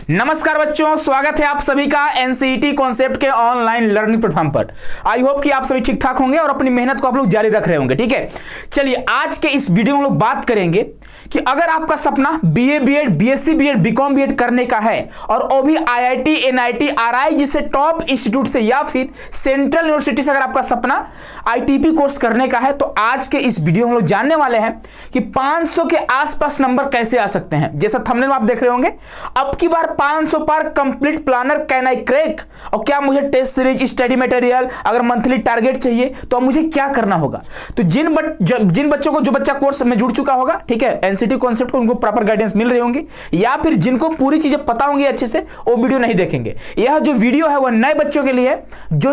नमस्कार बच्चों, स्वागत है आप सभी का एनसीईटी कॉन्सेप्ट के ऑनलाइन लर्निंग प्लेटफॉर्म पर। आई होप कि आप सभी ठीक ठाक होंगे और अपनी मेहनत को आप लोग जारी रख रहे होंगे। ठीक है, चलिए आज के इस वीडियो में हम लोग बात करेंगे कि अगर आपका सपना BA BEd BSc BEd BCom BEd करने का है और वो भी आईआईटी एनआईटी आरआई जैसे टॉप इंस्टीट्यूट से या फिर सेंट्रल यूनिवर्सिटी से अगर आपका सपना आईटीपी कोर्स करने का है, तो आज के इस वीडियो में हम लोग जानने वाले हैं कि 500 के आसपास नंबर कैसे आ सकते हैं। जैसा थंबनेल में आप देख रहे होंगे, अब की बार 500 पार complete planner can I crack, और क्या मुझे टेस्ट सीरीज स्टडी मटेरियल अगर मंथली टारगेट चाहिए तो मुझे क्या करना होगा। तो जिन बच्चों को जो बच्चा कोर्स में जुड़ चुका होगा, ठीक है, एनसीईटी कॉन्सेप्ट को उनको प्रॉपर गाइडेंस मिल रही होंगी, या फिर जिनको पूरी चीजें पता होंगी अच्छे से, वो वीडियो नहीं देखेंगे। यह जो वीडियो है वह नए बच्चों के लिए जो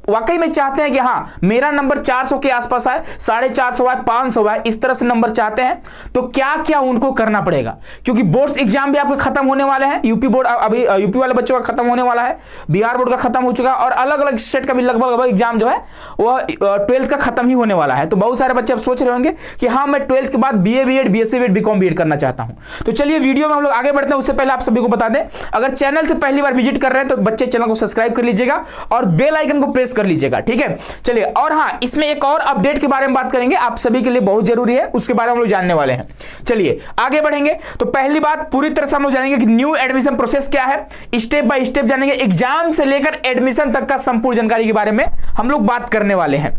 वाकई में चाहते हैं कि हाँ मेरा नंबर 400 के आसपास आए, 450 आए, 500 आए, इस तरह से नंबर चाहते हैं तो क्या क्या उनको करना पड़ेगा। क्योंकि बोर्ड्स एग्जाम भी आपके खत्म होने वाले हैं। यूपी बोर्ड अभी यूपी वाले बच्चों का खत्म होने वाला है, बिहार बोर्ड का खत्म हो चुका है, और अलग अलग स्टेट का भी लगभग एग्जाम जो है वह 12th का खत्म ही होने वाला है। तो बहुत सारे बच्चे अब सोच रहे होंगे कि हाँ मैं 12th के बाद BA BEd BSc BEd BCom BEd करना चाहता हूं। तो चलिए वीडियो में हम लोग आगे बढ़ते हैं। उससे पहले आप सभी को बता दें, अगर चैनल से पहली बार विजिट कर रहे हैं तो बच्चे चैनल को सब्सक्राइब कर लीजिएगा और बेल आइकन को प्रेस कर लीजिएगा। ठीक है, चलिए, और हाँ इसमें एक और अपडेट के बारे में बात करेंगे, आप सभी के लिए बहुत जरूरी है, उसके बारे में हम लोग जानने वाले हैं। चलिए आगे बढ़ेंगे। तो पहली बात पूरी तरह से हम लोग जानेंगे कि न्यू एडमिशन प्रोसेस क्या है, स्टेप बाय स्टेप जानेंगे, एग्जाम से लेकर एडमिशन तक का संपूर्ण जानकारी के बारे में हम लोग बात करने वाले हैं।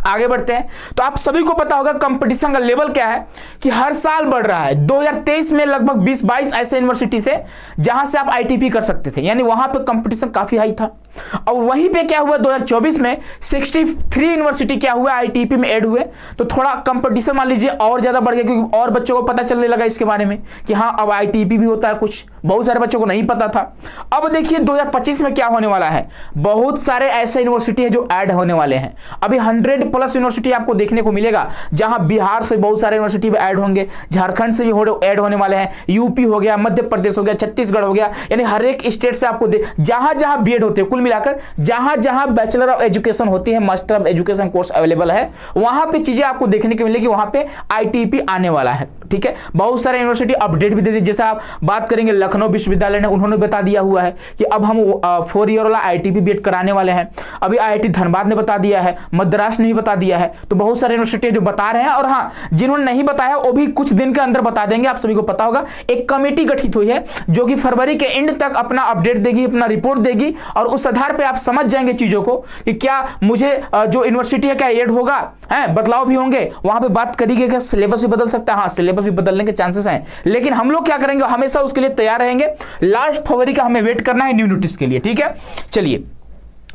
आगे बढ़ते हैं। तो आप सभी को पता होगा कंपटीशन का लेवल क्या है कि हर साल बढ़ रहा है। 2023 में लगभग 20-22 ऐसे यूनिवर्सिटी से जहां से आप आईटीपी कर सकते थे, यानी वहां पे कंपटीशन काफी हाई था। और वहीं पे क्या हुआ, 2024 में 63 यूनिवर्सिटी क्या हुआ आईटीपी में ऐड हुए, तो थोड़ा कंपटीशन मान लीजिए और ज्यादा बढ़ गया, क्योंकि और बच्चों को पता चलने लगा इसके बारे में कि हाँ अब आईटीपी भी होता है। कुछ बहुत सारे बच्चों को नहीं पता था। अब देखिए 2025 में क्या होने वाला है, बहुत सारे ऐसे यूनिवर्सिटी है जो ऐड होने वाले हैं। अभी 100+ यूनिवर्सिटी आपको देखने को मिलेगा, जहां बिहार से बहुत सारे यूनिवर्सिटी में ऐड होंगे, झारखंड से भी ऐड होने वाले हैं, यूपी हो गया, मध्य प्रदेश हो गया, छत्तीसगढ़ हो गया, यानी हर एक स्टेट से आपको जहां जहां बीएड होते हैं, कुल मिलाकर जहां जहां बैचलर ऑफ एजुकेशन होती है, master of education course available है, वहां पे चीजें आपको देखने को मिलेगी, वहां पे आईटीपी आने वाला है। ठीक है, बहुत सारे यूनिवर्सिटी अपडेट भी दे दी। जैसा आप बात करेंगे लखनऊ विश्वविद्यालय ने, उन्होंने बता दिया हुआ है कि अब हम 4 ईयर वाला आईटीपी बीएड कराने वाले हैं। अभी आईआईटी धनबाद ने बता दिया है, मद्रास ने भी बता दिया है। तो बहुत सारे यूनिवर्सिटी जो बता रहे हैं, और हाँ जिन्होंने नहीं बताया वो भी कुछ दिन के अंदर बता देंगे। आप सभी को पता होगा एक कमेटी गठित हुई है जो कि फरवरी के एंड तक अपना अपडेट देगी, अपना रिपोर्ट देगी, और उस आधार पर आप समझ जाएंगे चीजों को कि क्या मुझे जो यूनिवर्सिटी है क्या एड होगा, है बदलाव भी होंगे। वहां पे बात करिए कि सिलेबस भी बदल सकता है, हाँ सिलेबस भी बदलने के चांसेस हैं, लेकिन हम लोग क्या करेंगे, हमेशा उसके लिए तैयार रहेंगे। लास्ट फरवरी का हमें वेट करना है न्यू नोटिस के लिए। ठीक है, चलिए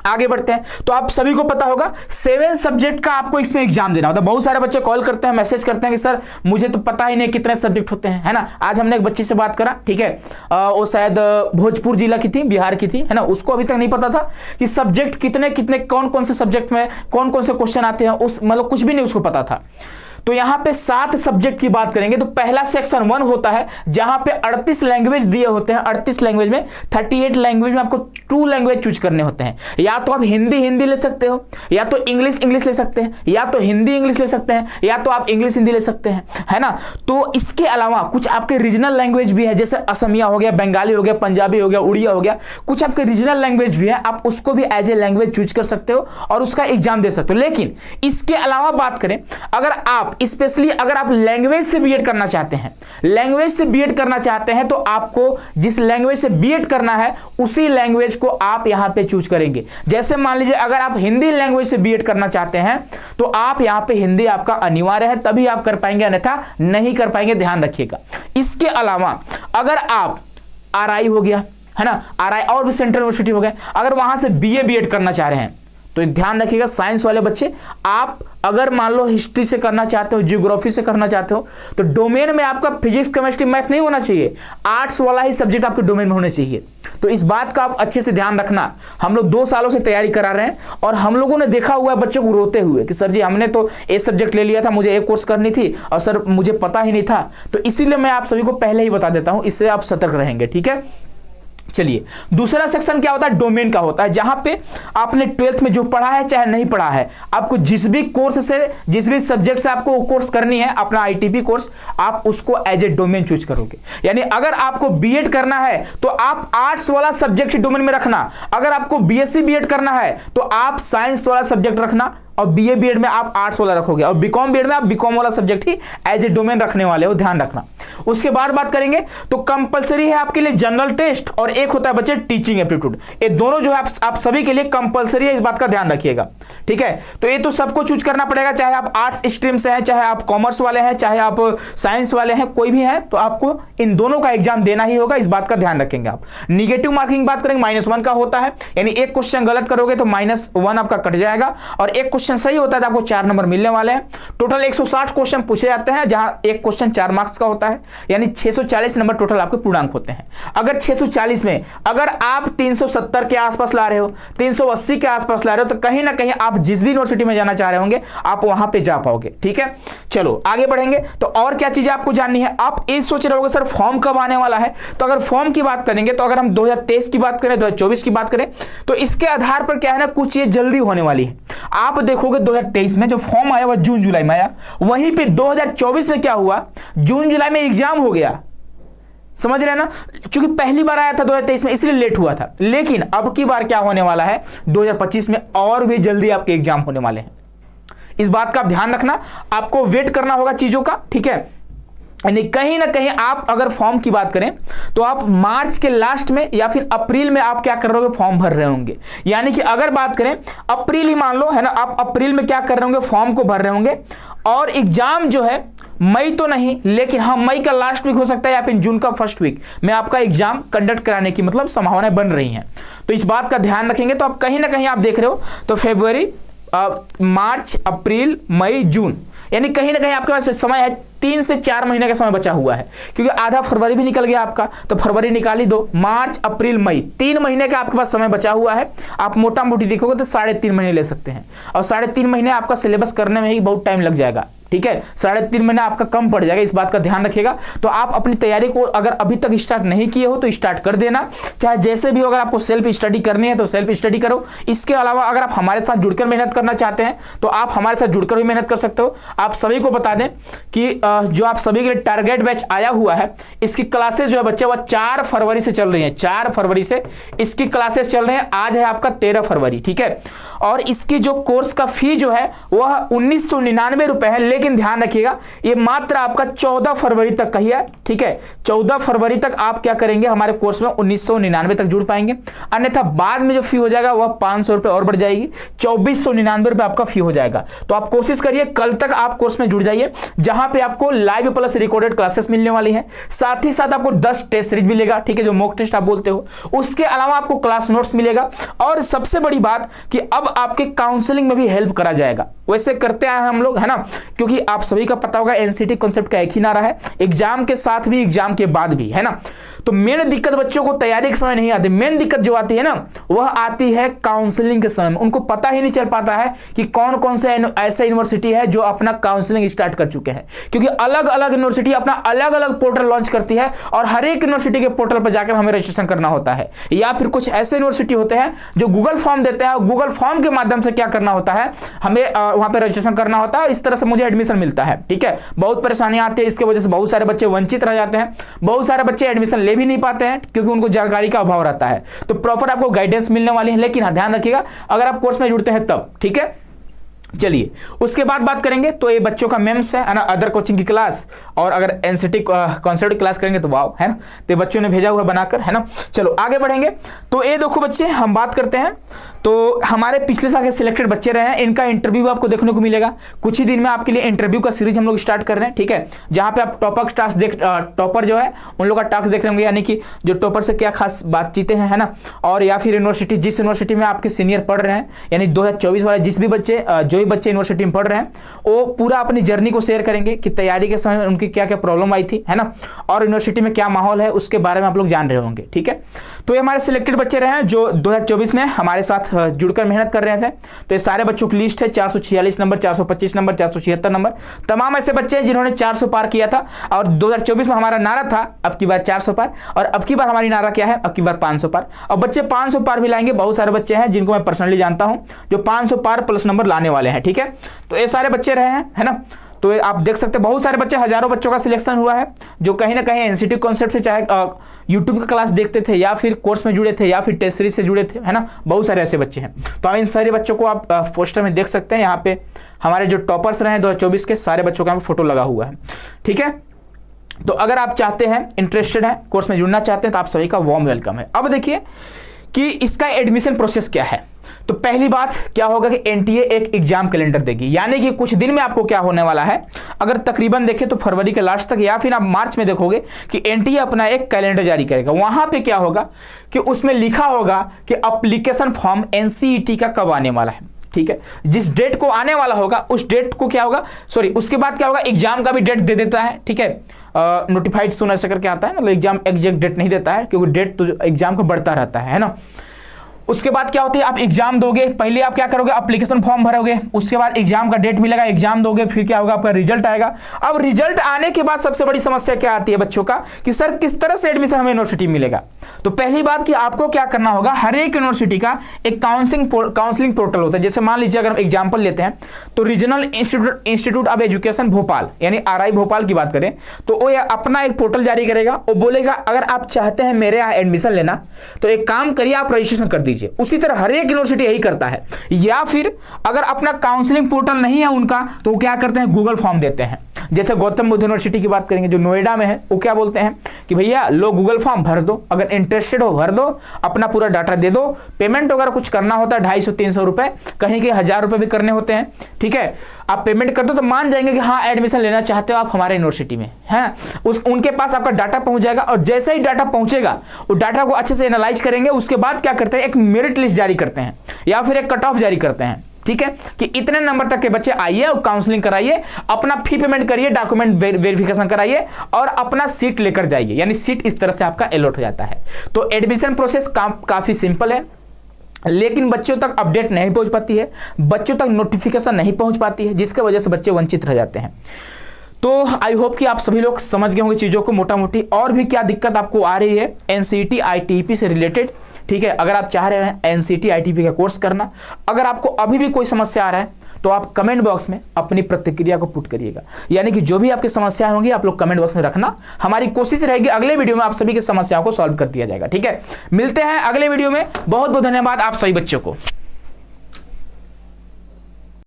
आगे बढ़ते हैं। तो आप सभी को पता होगा 7 सब्जेक्ट का आपको इसमें एग्जाम देना होता है। बहुत सारे बच्चे कॉल करते हैं, मैसेज करते हैं कि सर मुझे तो पता ही नहीं कितने सब्जेक्ट होते हैं, है ना। आज हमने एक बच्ची से बात करा, ठीक है, वो शायद भोजपुर जिला की थी, बिहार की थी, है ना। उसको अभी तक नहीं पता था कि सब्जेक्ट कितने कितने, कौन कौन से सब्जेक्ट में कौन कौन से क्वेश्चन आते हैं, उस मतलब कुछ भी नहीं उसको पता था। तो यहां पे 7 सब्जेक्ट की बात करेंगे। तो पहला सेक्शन 1 होता है जहां पे 38 लैंग्वेज दिए होते हैं। 38 लैंग्वेज में 38 लैंग्वेज में आपको 2 लैंग्वेज चूज करने होते हैं। या तो आप हिंदी ले सकते हो, या तो इंग्लिश ले सकते हैं, या तो हिंदी इंग्लिश ले सकते हैं, या तो आप इंग्लिश हिंदी ले सकते हैं, है ना। तो इसके अलावा कुछ आपके रीजनल लैंग्वेज भी है, जैसे असमिया हो गया, बंगाली हो गया, पंजाबी हो गया, उड़िया हो गया, कुछ आपके रीजनल लैंग्वेज भी है। आप उसको भी एज ए लैंग्वेज चूज कर सकते हो और उसका एग्जाम दे सकते हो। लेकिन इसके अलावा बात करें, अगर आप स्पेशली अगर आप लैंग्वेज से बीएड करना चाहते हैं, लैंग्वेज से बीएड करना चाहते हैं, तो आपको जिस लैंग्वेज से बीएड करना है उसी लैंग्वेज को आप यहां पे चूज करेंगे। जैसे मान लीजिए अगर आप हिंदी लैंग्वेज से बीएड करना चाहते हैं तो आप यहां पे हिंदी आपका अनिवार्य है, तभी आप कर पाएंगे, अन्यथा नहीं कर पाएंगे, ध्यान रखिएगा। इसके अलावा अगर आप आरआई हो गया, है ना, आरआई और भी सेंट्रल यूनिवर्सिटी हो गए, अगर वहां से बीए बीएड करना चाह रहे हैं तो ध्यान रखिएगा, साइंस वाले बच्चे, आप अगर मान लो हिस्ट्री से करना चाहते हो, ज्योग्राफी से करना चाहते हो, तो डोमेन में आपका फिजिक्स केमिस्ट्री मैथ नहीं होना चाहिए, आर्ट्स वाला ही सब्जेक्ट आपके डोमेन में होने चाहिए। तो इस बात का आप अच्छे से ध्यान रखना। हम लोग 2 सालों से तैयारी करा रहे हैं और हम लोगों ने देखा हुआ है बच्चों को रोते हुए कि सर जी हमने तो एक सब्जेक्ट ले लिया था, मुझे एक कोर्स करनी थी और सर मुझे पता ही नहीं था। तो इसीलिए मैं आप सभी को पहले ही बता देता हूं, इसलिए आप सतर्क रहेंगे। ठीक है, चलिए, दूसरा सेक्शन क्या होता है, डोमेन का होता है, जहां पे आपने 12th में जो पढ़ा है चाहे नहीं पढ़ा है, आपको जिस भी कोर्स से, जिस भी सब्जेक्ट से आपको कोर्स करनी है, अपना आईटीपी कोर्स, आप उसको एज ए डोमेन चूज करोगे। यानी अगर आपको बीएड करना है तो आप आर्ट्स वाला सब्जेक्ट डोमेन में रखना, अगर आपको बीएससी बीएड करना है तो आप साइंस वाला सब्जेक्ट रखना, और बीए बीएड में आप आर्ट्स वाला रखोगे, और बीकॉम बीएड में आप बीकॉम वाला सब्जेक्ट ही एज ए डोमेन रखने वाले हो, ध्यान रखना। उसके बाद बात करेंगे तो कंपलसरी है आपके लिए जनरल टेस्ट, और एक होता है बच्चे टीचिंग एप्टीट्यूड। ये दोनों जो है आप सभी के लिए कंपलसरी है, इस बात का ध्यान रखिएगा, ठीक है। तो ये तो सबको चूज करना पड़ेगा, चाहे आप आर्ट्स स्ट्रीम से हैं, चाहे आप कॉमर्स वाले हैं, चाहे आप साइंस वाले हैं, कोई भी है तो आपको इन दोनों का एग्जाम देना ही होगा, इस बात का ध्यान रखेंगे आप। निगेटिव मार्किंग बात करेंगे, -1 का होता है, यानी एक क्वेश्चन गलत करोगे तो -1 आपका कट जाएगा, और एक क्वेश्चन सही होता है तो आपको 4 नंबर मिलने वाले हैं। टोटल 160 क्वेश्चन पूछे जाते हैं, जहां एक क्वेश्चन 4 मार्क्स का होता है, यानी 640 नंबर टोटल आपके पूर्णांक होते हैं। अगर 640 में अगर आप 370 के आसपास ला रहे हो, 380 के आसपास ला रहे हो, तो कहीं ना कहीं आप जिस भी यूनिवर्सिटी में जाना चाह रहे होंगे आप वहां पे जा पाओगे, ठीक है। चलो आगे बढ़ेंगे, तो और क्या चीजें आपको जाननी है। आप ये सोच रहे होगे सर फॉर्म कब आने वाला है, तो अगर फॉर्म की बात करेंगे तो अगर हम 2023 की बात करें, 2024 की बात करें, तो इसके आधार पर क्या है ना, कुछ चीजें जल्दी होने वाली है। आप देखोगे 2023 में जो फॉर्म आया वह जून जुलाई में आया, वहीं पे 2024 में क्या हुआ, जून जुलाई में एग्जाम हो गया, समझ रहे हैं ना, क्योंकि पहली बार आया था 2023 में इसलिए लेट हुआ था। लेकिन अब की बार क्या होने वाला है, 2025 में और भी जल्दी आपके एग्जाम होने वाले हैं, इस बात का ध्यान रखना, आपको वेट करना होगा चीजों का, ठीक है। यानी कहीं ना कहीं आप अगर फॉर्म की बात करें तो आप मार्च के लास्ट में या फिर अप्रैल में आप क्या कर रहे होंगे, फॉर्म भर रहे होंगे। यानी कि अगर बात करें अप्रैल ही मान लो, है ना, आप अप्रैल में क्या कर रहे होंगे, फॉर्म को भर रहे होंगे, और एग्जाम जो है मई तो नहीं, लेकिन हाँ मई का लास्ट वीक हो सकता है या फिर जून का फर्स्ट वीक में आपका एग्जाम कंडक्ट कराने की मतलब संभावनाएं बन रही हैं। तो इस बात का ध्यान रखेंगे। तो आप कहीं ना कहीं आप देख रहे हो तो फरवरी, मार्च, अप्रैल, मई, जून, यानी कहीं ना कहीं आपके पास समय है, 3 से 4 महीने का समय बचा हुआ है, क्योंकि आधा फरवरी भी निकल गया आपका, तो फरवरी निकाल ही दो, मार्च, अप्रैल, मई, 3 महीने का आपके पास समय बचा हुआ है। आप मोटा मोटी देखोगे तो 3.5 महीने ले सकते हैं, और 3.5 महीने आपका सिलेबस करने में ही बहुत टाइम लग जाएगा, ठीक है। 3.5 महीना आपका कम पड़ जाएगा, इस बात का ध्यान रखिएगा। तो आप अपनी तैयारी को अगर अभी तक स्टार्ट नहीं किए हो तो स्टार्ट कर देना, चाहे जैसे भी हो। अगर आपको सेल्फ स्टडी करनी है तो सेल्फ स्टडी करो। इसके अलावा अगर आप हमारे साथ जुड़कर मेहनत करना चाहते हैं तो आप हमारे साथ जुड़कर भी मेहनत कर सकते हो। आप सभी को बता दें कि जो आप सभी के लिए टारगेट बैच आया हुआ है, इसकी क्लासेस जो है बच्चे वह 4 फरवरी से चल रही है, 4 फरवरी से इसकी क्लासेस चल रही हैं। आज है आपका 13 फरवरी, ठीक है। और इसकी जो कोर्स का फी जो है वह 1999 रुपए है, लेकिन ध्यान रखिएगा ये मात्र आपका 14 फरवरी तक का ही है, ठीक है। 14 फरवरी तक आप क्या करेंगे, हमारे कोर्स में 1999 तक जुड़ पाएंगे, अन्यथा बाद में जो फी हो जाएगा वह 500 रुपए और बढ़ जाएगी, 2499 रुपए आपका फी हो जाएगा। तो आप कोशिश करिए कल तक आप कोर्स में जुड़ जाइए, जहां पे आपको लाइव प्लस रिकॉर्डेड क्लासेस मिलने वाली है, साथ ही साथ आपको 10 टेस्ट सीरीज मिलेगा, ठीक है, जो मॉक टेस्ट आप बोलते हो, उसके अलावा आपको क्लास नोट्स मिलेगा, और सबसे बड़ी बात कि अब आपके काउंसलिंग में भी हेल्प करा जाएगा। वैसे करते आए हैं हम लोग, है ना, क्योंकि आप सभी का पता होगा एनसीटी कॉन्सेप्ट का एक ही नारा है, एग्जाम के साथ भी एग्जाम के बाद भी, है ना। तो मेन दिक्कत बच्चों को तैयारी के समय नहीं आती, मेन दिक्कत जो आती है ना वह आती है काउंसलिंग के समय में। उनको पता ही नहीं चल पाता है कि कौन कौन से ऐसे यूनिवर्सिटी है जो अपना काउंसलिंग स्टार्ट कर चुके हैं, क्योंकि अलग अलग यूनिवर्सिटी अपना अलग अलग पोर्टल लॉन्च करती है, और हर एक यूनिवर्सिटी के पोर्टल पर जाकर हमें रजिस्ट्रेशन करना होता है। या फिर कुछ ऐसे यूनिवर्सिटी होते हैं जो गूगल फॉर्म देते हैं, और गूगल फॉर्म के माध्यम से क्या करना होता है, हमें वहां पर रजिस्ट्रेशन करना होता है, और इस तरह से मुझे एडमिशन मिलता है, ठीक है। बहुत परेशानियां आती है, इसके वजह से बहुत सारे बच्चे वंचित रह जाते हैं, बहुत सारे बच्चे एडमिशन ले भी नहीं पाते हैं क्योंकि उनको जानकारी का अभाव रहता है। तो प्रॉपर आपको गाइडेंस मिलने वाली है, लेकिन ध्यान रखिएगा अगर आप कोर्स में जुड़ते हैं तब, ठीक है। चलिए उसके बाद बात करेंगे तो ये बच्चों का मेम्स है ना, अदर कोचिंग की क्लास, और अगर एनसीटी कॉन्सेप्ट की क्लास करेंगे तो वाव, है ना, तो बच्चों ने भेजा हुआ बनाकर, है ना। चलो आगे बढ़ेंगे। तो ये देखो बच्चे, हम बात करते हैं तो हमारे पिछले साल के सिलेक्टेड बच्चे रहे हैं, इनका इंटरव्यू आपको देखने को मिलेगा। कुछ ही दिन में आपके लिए इंटरव्यू का सीरीज हम लोग स्टार्ट कर रहे हैं, ठीक है, जहां पे आप टॉपर जो है उन लोग का टास्क देख रहे होंगे, यानी कि जो टॉपर से क्या खास बातचीतें हैं, है ना, और या फिर यूनिवर्सिटी, जिस यूनिवर्सिटी में आपके सीनियर पढ़ रहे हैं, यानी 2024 वाले जिस भी बच्चे जो भी बच्चे यूनिवर्सिटी में पढ़ रहे हैं वो पूरा अपनी जर्नी को शेयर करेंगे कि तैयारी के समय उनकी क्या क्या प्रॉब्लम आई थी, है ना, और यूनिवर्सिटी में क्या माहौल है उसके बारे में आप लोग जान रहे होंगे, ठीक है। तो ये हमारे सिलेक्टेड बच्चे रहे हैं जो 2024 में हमारे साथ जुड़कर मेहनत कर रहे थे। तो ये सारे बच्चों की लिस्ट है, 446 नंबर, 425 नंबर, 476 नंबर, तमाम ऐसे बच्चे हैं जिन्होंने 400 पार किया था। और 2024 में हमारा नारा था अब की बार 400 पार, और अब की बार हमारी नारा क्या है, अब की बार 500 पार। और बच्चे 500 पार भी लाएंगे। बहुत सारे बच्चे हैं जिनको मैं पर्सनली जानता हूं जो 500 पार प्लस नंबर लाने वाले हैं, ठीक है। तो ये सारे बच्चे रहे हैं, है ना। तो आप देख सकते हैं बहुत सारे बच्चे, हजारों बच्चों का सिलेक्शन हुआ है जो कहीं ना कहीं एनसीटी कॉन्सेप्ट से, चाहे यूट्यूब का क्लास देखते थे या फिर कोर्स में जुड़े थे या फिर टेस्ट सीरीज से जुड़े थे, है ना। बहुत सारे ऐसे बच्चे हैं। तो इन सारे बच्चों को आप पोस्टर में देख सकते हैं। यहाँ पे हमारे जो टॉपर्स रहे हैं 2024 के सारे बच्चों का फोटो लगा हुआ है, ठीक है। तो अगर आप चाहते हैं, इंटरेस्टेड हैं, कोर्स में जुड़ना चाहते हैं, तो आप सभी का वार्म वेलकम है। अब देखिए कि इसका एडमिशन प्रोसेस क्या है। तो पहली बात क्या होगा कि एनटीए एक एग्जाम कैलेंडर देगी, यानी कि कुछ दिन में आपको क्या होने वाला है, अगर तकरीबन देखें तो फरवरी के लास्ट तक या फिर आप मार्च में देखोगे कि एनटीए अपना एक कैलेंडर जारी करेगा। वहां पे क्या होगा कि उसमें लिखा होगा कि एप्लीकेशन फॉर्म एनसीईटी का कब आने वाला है, ठीक है। जिस डेट को आने वाला होगा उस डेट को क्या होगा, सॉरी उसके बाद क्या होगा, एग्जाम का भी डेट दे देता है, ठीक है। नोटिफाइड सून ऐसे करके आता है, मतलब एग्जाम एग्जैक्ट डेट नहीं देता है क्योंकि डेट तो एग्जाम का बढ़ता रहता है ना। उसके बाद क्या होती है, आप एग्जाम दोगे, पहले आप क्या करोगे, एप्लीकेशन फॉर्म भरोगे, उसके बाद एग्जाम का डेट मिलेगा, एग्जाम दोगे, फिर क्या होगा, आपका रिजल्ट आएगा। अब रिजल्ट आने के बाद सबसे बड़ी समस्या क्या आती है बच्चों का कि सर किस तरह से एडमिशन हमें यूनिवर्सिटी मिलेगा। तो पहली बात कि आपको क्या करना होगा, हर एक यूनिवर्सिटी का एक काउंसलिंग पोर्टल होता है। जैसे मान लीजिए अगर हम एग्जाम्पल लेते हैं तो regional institute of education Bhopal यानी आरआई भोपाल की बात करें तो वो अपना एक पोर्टल जारी करेगा। वो बोलेगा अगर आप चाहते हैं मेरे यहाँ एडमिशन लेना तो एक काम करिए, आप रजिस्ट्रेशन कर दीजिए। उसी तरह हर एक यूनिवर्सिटी यही करता है। या फिर अगर अपना काउंसलिंग पोर्टल नहीं है उनका तो वो क्या करते हैं, गूगल फॉर्म देते हैं। जैसे गौतम बुद्ध यूनिवर्सिटी की बात करेंगे जो नोएडा में है, वो क्या बोलते हैं कि भैया लो गूगल फॉर्म भर दो, अगर इंटरेस्टेड हो भर दो, अपना पूरा डाटा दे दो, पेमेंट वगैरह कुछ करना होता है 250-300 रुपए, कहीं के 1000 रुपए भी करने होते हैं, ठीक है। आप पेमेंट कर दो तो मान जाएंगे कि हाँ एडमिशन लेना चाहते हो आप हमारे यूनिवर्सिटी में, हैं। उनके पास आपका डाटा पहुंच जाएगा और जैसे ही डाटा पहुंचेगा वो डाटा को अच्छे से एनालाइज करेंगे। उसके बाद क्या करते हैं, एक मेरिट लिस्ट जारी करते हैं या फिर एक कट ऑफ जारी करते हैं, ठीक है, कि इतने नंबर तक के बच्चे आइए और काउंसलिंग कराइए, अपना फी पेमेंट करिए, डॉक्यूमेंट वेरिफिकेशन कराइए और अपना सीट लेकर जाइए। यानी सीट इस तरह से आपका अलॉट हो जाता है। तो एडमिशन प्रोसेस काफी सिंपल है, लेकिन बच्चों तक अपडेट नहीं पहुंच पाती है, बच्चों तक नोटिफिकेशन नहीं पहुंच पाती है, जिसकी वजह से बच्चे वंचित रह जाते हैं। तो आई होप कि आप सभी लोग समझ गए होंगे चीज़ों को मोटा मोटी। और भी क्या दिक्कत आपको आ रही है एनसीईटी आईटीपी से रिलेटेड, ठीक है। अगर आप चाह रहे हैं एनसीईटी आईटीपी का कोर्स करना, अगर आपको अभी भी कोई समस्या आ रहा है तो आप कमेंट बॉक्स में अपनी प्रतिक्रिया को पुट करिएगा। यानी कि जो भी आपकी समस्या होंगी आप लोग कमेंट बॉक्स में रखना। हमारी कोशिश रहेगी अगले वीडियो में आप सभी की समस्याओं को सॉल्व कर दिया जाएगा, ठीक है। मिलते हैं अगले वीडियो में। बहुत बहुत धन्यवाद आप सभी बच्चों को।